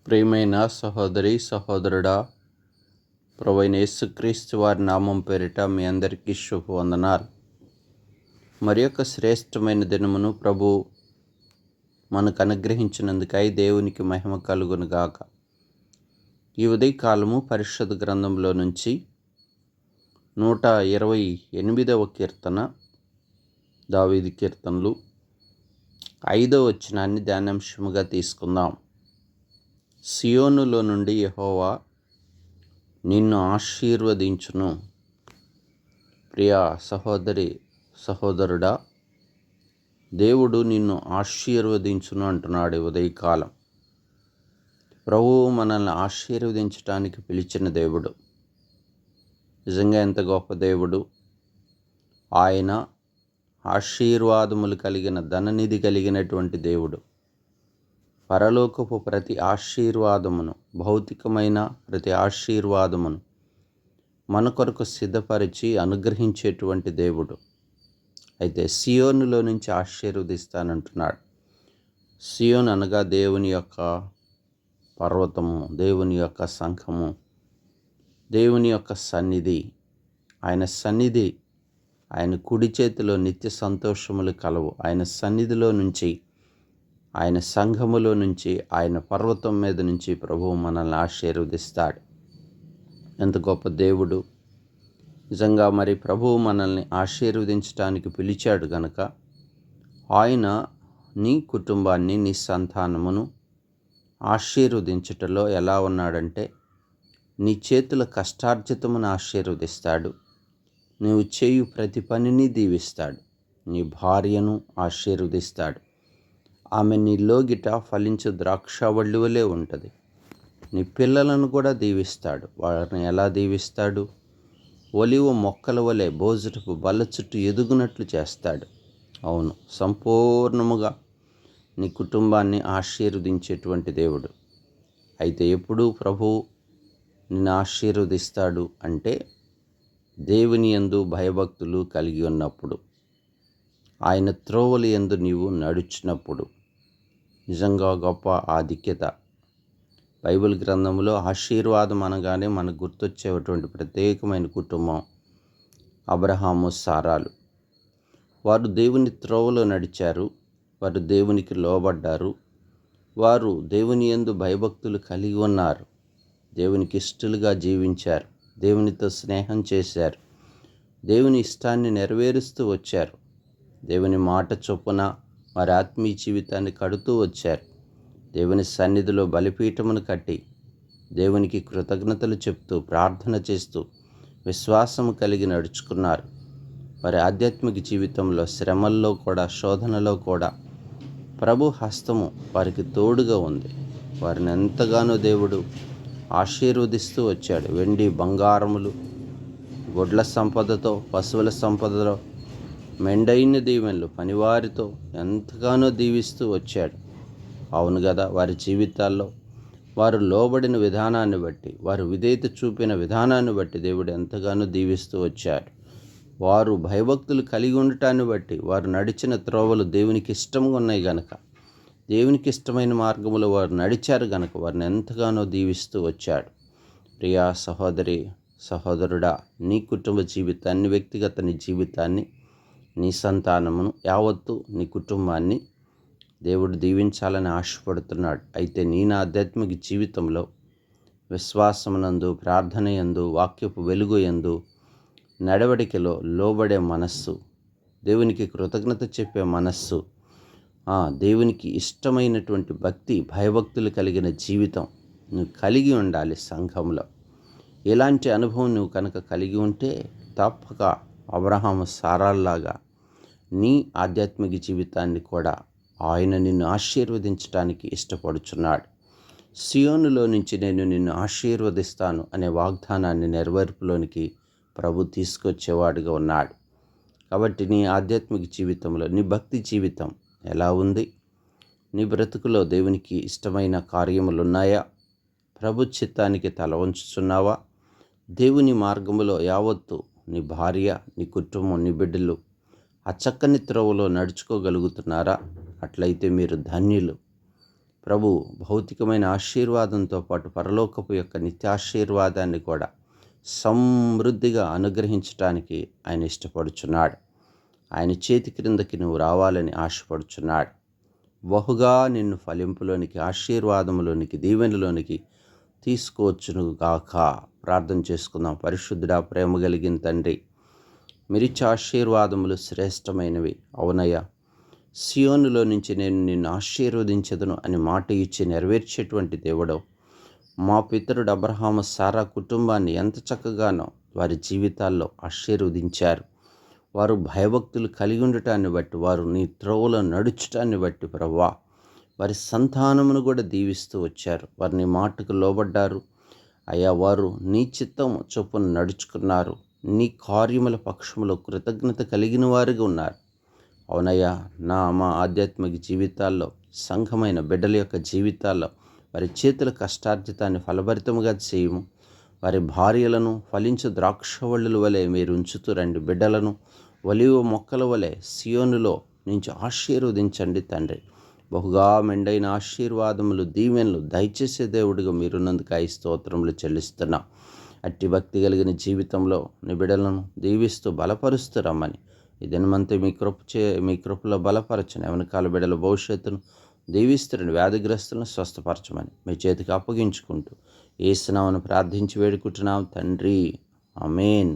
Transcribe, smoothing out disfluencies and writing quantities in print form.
ప్రియమైన సహోదరి సహోదరుడా, ప్రభువైన యేసుక్రీస్తు వారి నామం పేరిట మీ అందరికీ శుభవందనాలు. మరి యొక్క శ్రేష్టమైన దినమును ప్రభు మనకు అనుగ్రహించినందుకై దేవునికి మహిమ కలుగును గాక. ఈ ఉదయకాలము పరిశుద్ధ గ్రంథంలో నుంచి 128వ కీర్తన, దావీదు కీర్తనలు 5వ వచనాన్ని ధ్యానాంశముగా తీసుకుందాం. సియోనులో నుండి యెహోవా నిన్ను ఆశీర్వదించును. ప్రియ సహోదరి సహోదరుడా, దేవుడు నిన్ను ఆశీర్వదించును అంటున్నాడు ఈ ఉదయకాలం. ప్రభువు మనల్ని ఆశీర్వదించడానికి పిలిచిన దేవుడు. నిజంగా ఎంత గొప్ప దేవుడు. ఆయన ఆశీర్వాదములు కలిగిన ధననిధి కలిగినటువంటి దేవుడు. పరలోకపు ప్రతి ఆశీర్వాదమును, భౌతికమైన ప్రతి ఆశీర్వాదమును మన కొరకు సిద్ధపరిచి అనుగ్రహించేటువంటి దేవుడు. అయితే సియోనులో నుంచి ఆశీర్వదిస్తానంటున్నాడు. సియోన్ అనగా దేవుని యొక్క పర్వతము, దేవుని యొక్క సంఘము, దేవుని యొక్క సన్నిధి. ఆయన సన్నిధి, ఆయన కుడి చేతిలో నిత్య సంతోషములు కలవు. ఆయన సన్నిధిలో నుంచి, ఆయన సంఘములో నుంచి, ఆయన పర్వతం మీద నుంచి ప్రభువు మనల్ని ఆశీర్వదిస్తాడు. ఎంత గొప్ప దేవుడు. నిజంగా మరి ప్రభువు మనల్ని ఆశీర్వదించడానికి పిలిచాడు గనుక ఆయన నీ కుటుంబాన్ని, నీ సంతానమును ఆశీర్వదించుటలో ఎలా ఉన్నాడంటే, నీ చేతుల కష్టార్జితమును ఆశీర్వదిస్తాడు. నీవు చేయు ప్రతి పనిని దీవిస్తాడు. నీ భార్యను ఆశీర్వదిస్తాడు. ఆమె నీ లోగిట ఫలించు ద్రాక్షవల్లి వలె ఉంటుంది. నీ పిల్లలను కూడా దీవిస్తాడు. వారిని ఎలా దీవిస్తాడు? ఒలివ మొక్కల వలె భోజనపు బల్ల చుట్టూ ఎదుగునట్లు చేస్తాడు. అవును, సంపూర్ణముగా నీ కుటుంబాన్ని ఆశీర్వదించేటువంటి దేవుడు. అయితే ఎప్పుడు ప్రభువు నిన్ను ఆశీర్వదిస్తాడు అంటే, దేవుని యందు భయభక్తులు కలిగి ఉన్నప్పుడు, ఆయన త్రోవల యందు నీవు నడుచినప్పుడు. నిజంగా గొప్ప ఆధిక్యత. బైబిల్ గ్రంథంలో ఆశీర్వాదం అనగానే మనకు గుర్తొచ్చేటువంటి ప్రత్యేకమైన కుటుంబం అబ్రహాము, సారాలు. వారు దేవుని త్రోవలో నడిచారు. వారు దేవునికి లోబడ్డారు. వారు దేవుని యందు భయభక్తులు కలిగి ఉన్నారు. దేవునికి ఇష్టలుగా జీవించారు. దేవునితో స్నేహం చేశారు. దేవుని ఇష్టాన్ని నెరవేరుస్తూ వచ్చారు. దేవుని మాట చొప్పున వారి ఆత్మీయ జీవితాన్ని కడుతూ వచ్చారు. దేవుని సన్నిధిలో బలిపీఠమును కట్టి దేవునికి కృతజ్ఞతలు చెప్తూ, ప్రార్థన చేస్తూ, విశ్వాసము కలిగి నడుచుకున్నారు. వారి ఆధ్యాత్మిక జీవితంలో శ్రమల్లో కూడా, శోధనలో కూడా ప్రభు హస్తము వారికి తోడుగా ఉంది. వారిని ఎంతగానో దేవుడు ఆశీర్వదిస్తూ వచ్చాడు. వెండి బంగారములు, గొడ్ల సంపదతో, పశువుల సంపదలో, మెండైన దీవెనలు, పనివారితో ఎంతగానో దీవిస్తూ వచ్చాడు. అవును కదా, వారి జీవితాల్లో వారు లోబడిన విధానాన్ని బట్టి, వారు విధేయత చూపిన విధానాన్ని బట్టి దేవుడు ఎంతగానో దీవిస్తూ వచ్చాడు. వారు భయభక్తులు కలిగి ఉండటాన్ని బట్టి, వారు నడిచిన త్రోవలు దేవునికి ఇష్టంగా ఉన్నాయి గనక, దేవునికి ఇష్టమైన మార్గంలో వారు నడిచారు గనక వారిని ఎంతగానో దీవిస్తూ వచ్చాడు. ప్రియా సహోదరి సహోదరుడా, నీ కుటుంబ జీవితాన్ని, వ్యక్తిగత నీ జీవితాన్ని, నీ సంతానమును, యావత్తు నీ కుటుంబాన్ని దేవుడు దీవించాలని ఆశపడుతున్నాడు. అయితే నీ నా ఆధ్యాత్మిక జీవితంలో విశ్వాసమునందు, ప్రార్థన యందు, వాక్యపు వెలుగు యందు, నడవడికలో లోబడే మనస్సు, దేవునికి కృతజ్ఞత చెప్పే మనస్సు, దేవునికి ఇష్టమైనటువంటి భక్తి, భయభక్తులు కలిగిన జీవితం నువ్వు కలిగి ఉండాలి. సంఘంలో ఇలాంటి అనుభవం నువ్వు కనుక కలిగి ఉంటే తప్పక అబ్రహాము, సారాల్లాగా నీ ఆధ్యాత్మిక జీవితాన్ని కూడా ఆయన నిన్ను ఆశీర్వదించడానికి ఇష్టపడుచున్నాడు. సియోనులో నుంచి నేను నిన్ను ఆశీర్వదిస్తాను అనే వాగ్దానాన్ని నెరవేర్పులోనికి ప్రభు తీసుకొచ్చేవాడుగా ఉన్నాడు. కాబట్టి నీ ఆధ్యాత్మిక జీవితంలో, నీ భక్తి జీవితం ఎలా ఉంది? నీ బ్రతుకులో దేవునికి ఇష్టమైన కార్యములు ఉన్నాయా? ప్రభు చిత్తానికి తల వంచుచున్నావా? దేవుని మార్గములో యావత్తు నీ భార్య, నీ కుటుంబం, నీ బిడ్డలు ఆ చక్కని త్రోవలో నడుచుకోగలుగుతున్నారా? అట్లయితే మీరు ధన్యులు. ప్రభు భౌతికమైన ఆశీర్వాదంతో పాటు పరలోకపు యొక్క నిత్యాశీర్వాదాన్ని కూడా సమృద్ధిగా అనుగ్రహించటానికి ఆయన ఇష్టపడుచున్నాడు. ఆయన చేతి క్రిందకి నువ్వు రావాలని ఆశపడుచున్నాడు. బహుగా నిన్ను ఫలింపులోనికి, ఆశీర్వాదములోనికి, దీవెనలోనికి తీసుకువచ్చును గాక. ప్రార్థన చేసుకుందాం. పరిశుద్ధుడా, ప్రేమ కలిగిన తండ్రి, మీరిచ్చే ఆశీర్వాదములు శ్రేష్టమైనవి. అవునయ్యా, సియోనులో నుంచి నేను నిన్ను ఆశీర్వదించదును అని మాట ఇచ్చి నెరవేర్చేటువంటి దేవుడవు. మా పితరుడు అబ్రహాము, సారా కుటుంబాన్ని ఎంత చక్కగానో వారి జీవితాల్లో ఆశీర్వదించారు. వారు భయభక్తులు కలిగి ఉండటాన్ని బట్టి, వారు నీ త్రోవలో నడుచటాన్ని బట్టి ప్రభువా, వారి సంతానమును కూడా దీవిస్తూ వచ్చారు. వారు నీ మాటకు లోబడ్డారు అయ్యా. వారు నీ చిత్తం చొప్పున నడుచుకున్నారు. నీ కార్యముల పక్షములో కృతజ్ఞత కలిగిన వారుగా ఉన్నారు. అవునయ్యా, మా ఆధ్యాత్మిక జీవితాల్లో, సంఘమైన బిడ్డల యొక్క జీవితాల్లో వారి చేతుల కష్టార్జితాన్ని ఫలభరితముగా చేయము. వారి భార్యలను ఫలించు ద్రాక్షవల్లుల వలె మీరు ఉంచుతూ రండి. బిడ్డలను ఒలీవ మొక్కల వలె సియోనులో నుంచి ఆశీర్వదించండి తండ్రి. బహుగా మెండైన ఆశీర్వాదములు, దీవెనలు దయచేసే దేవుడిగా మీరున్నందుకు స్తోత్రములు చెల్లిస్తున్నాం. అట్టి భక్తి కలిగిన జీవితంలో నీ బిడ్డలను దీవిస్తూ బలపరుస్తూ రమ్మని, ఈ దినమంతా మీ కృపలో బలపరచని, వెనకాల బిడ్డల భవిష్యత్తును దీవిస్తున్న వ్యాధిగ్రస్తులను స్వస్థపరచమని మీ చేతికి అప్పగించుకుంటూ యేసు నామమున ప్రార్థించి వేడుకుంటున్నాం తండ్రి. ఆమేన్.